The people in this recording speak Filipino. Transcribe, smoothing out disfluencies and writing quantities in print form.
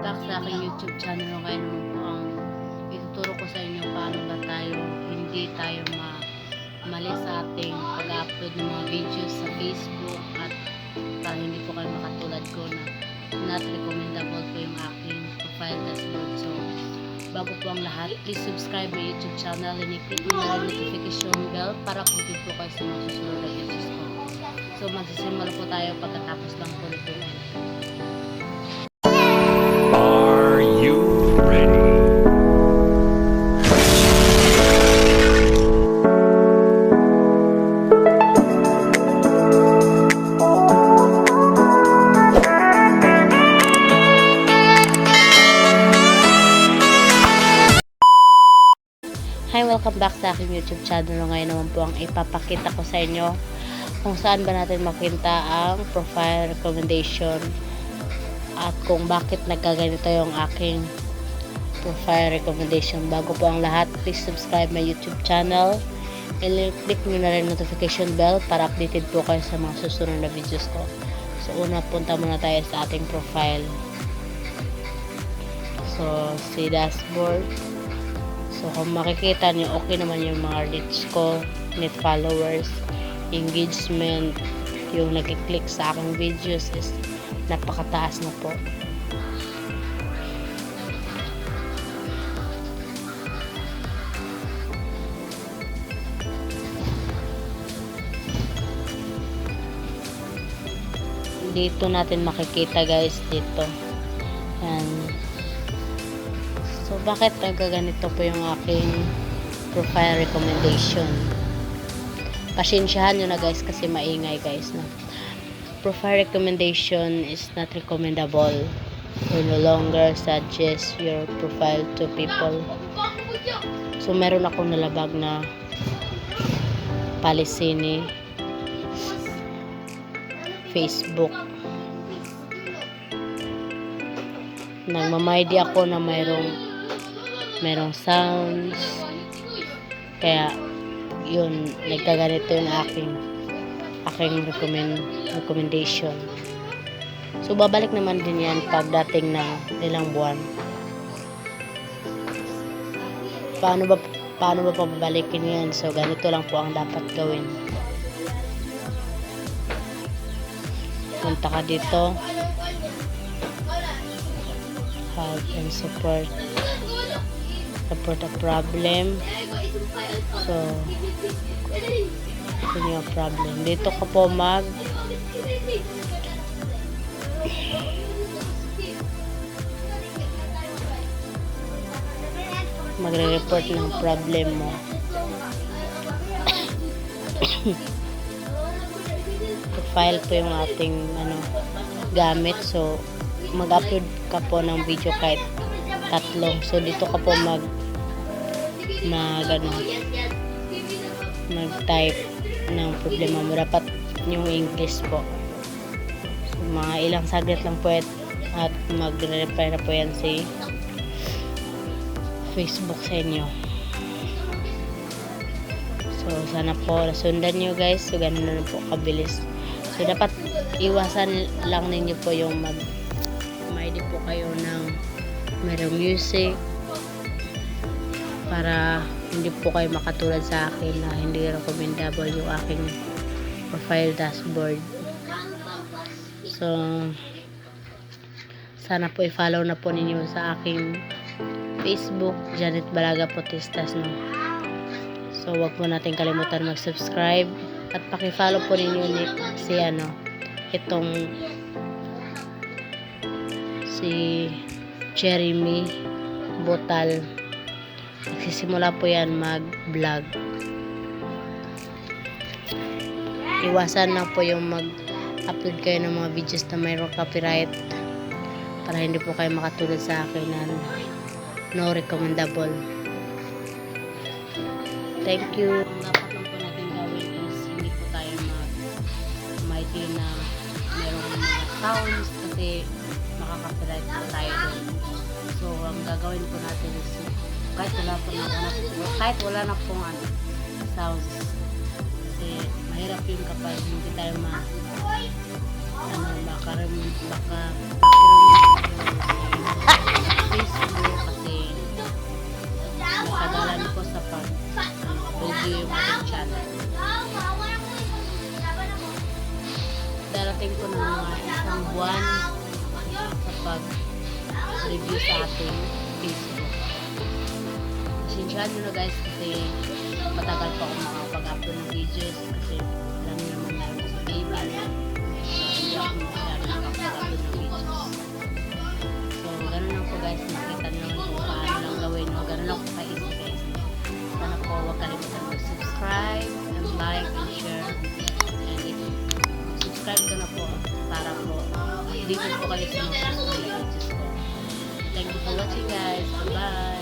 Back sa aking YouTube channel ngayon naman po ang ituturo ko sa inyo paano ba hindi tayo mali sa ating pag-upload ng mga videos sa Facebook at para hindi po kayo makatulad ko na not recommendable po yung aking profile dashboard. So, bago po ang lahat, please subscribe my YouTube channel and i-click mo na notification bell para updated po kayo sa mga susunod na videos ko. So, magsisimula po tayo pagkatapos lang po nito. Are you ready? Hi, welcome back sa aking YouTube channel. Ngayon naman po ang ipapakita ko sa inyo kung saan ba natin makita ang profile recommendation at kung bakit nagkaganito yung aking profile recommendation. Bago po ang lahat, please subscribe my YouTube channel and click nyo na rin notification bell para updated po kayo sa mga susunod na videos ko. So una, punta muna tayo sa ating profile. So si dashboard. So, kung makikita nyo, okay naman yung mga reach ko, net followers, engagement, yung nag-click sa aking videos is napakataas na po. Dito natin makikita guys, dito. Yan. So, bakit nagaganito po yung aking profile recommendation? Pasensyahan nyo na guys kasi maingay guys. No? Profile recommendation is not recommendable. We no longer suggest your profile to people. So, meron akong nalabag na policy ni Facebook. Nagmamaydi ako na merong sounds, kaya yun, nagkaganito yung aking recommendation. So babalik naman din yan pagdating ng ilang buwan. Paano ba pabalikin yan? So ganito lang po ang dapat gawin. Punta ka dito, help and support a problem. So yun yung problem. Dito ka po magre-report ng problem mo. Profile po yung ating gamit. So mag-upload ka po ng video kahit tatlong. So dito ka po mag-type ng problema mo. Dapat yung English po. So mga ilang saglit lang po at magre-reply na po yan si Facebook sa inyo. So sana po nasundan nyo guys. So ganun na po kabilis. So dapat iwasan lang ninyo po yung may di po kayo ng merong music para hindi po kayo makatulad sa akin na hindi recommendable yung aking profile dashboard. So sana po i-follow na po ninyo sa aking Facebook, Janet Balaga Potistas, no? So wag po natin kalimutan mag-subscribe at paki-follow po ninyo si Jeremy Botal. Nagsisimula po yan mag-vlog. Iwasan lang po yung mag-upload kayo ng mga videos na mayroong copyright para hindi po kayo makatulad sa akin na no recommendable. Thank you. Dapat lang po natin gawin is hindi po tayo mag-mighty na mayroong mga sounds kasi makaka-copyright po tayo doon. So, ang gagawin po natin is kahit wala na pong sounds kasi mahirap yun kapag hindi tayo baka Facebook kasi matagalan ko sa review yung ating channel. Darating ko ng mga isang buwan sa pag-review sa ating Facebook. Pasensyahan nyo na guys kasi matagal pa ako makapag-upload ng videos kasi alam nyo naman meron ko sa baby. Hindi ako masyado nakapag-upload ng videos. So, ganun lang po guys. Nakita nyo naman kung paano lang gawin mo. Ganun lang po ka-easy guys. Sana po huwag kalimutan mag-subscribe and like and share. And if subscribe ko na po para po dito po kayo sa mga videos ko. Thank you for watching guys. Bye-bye.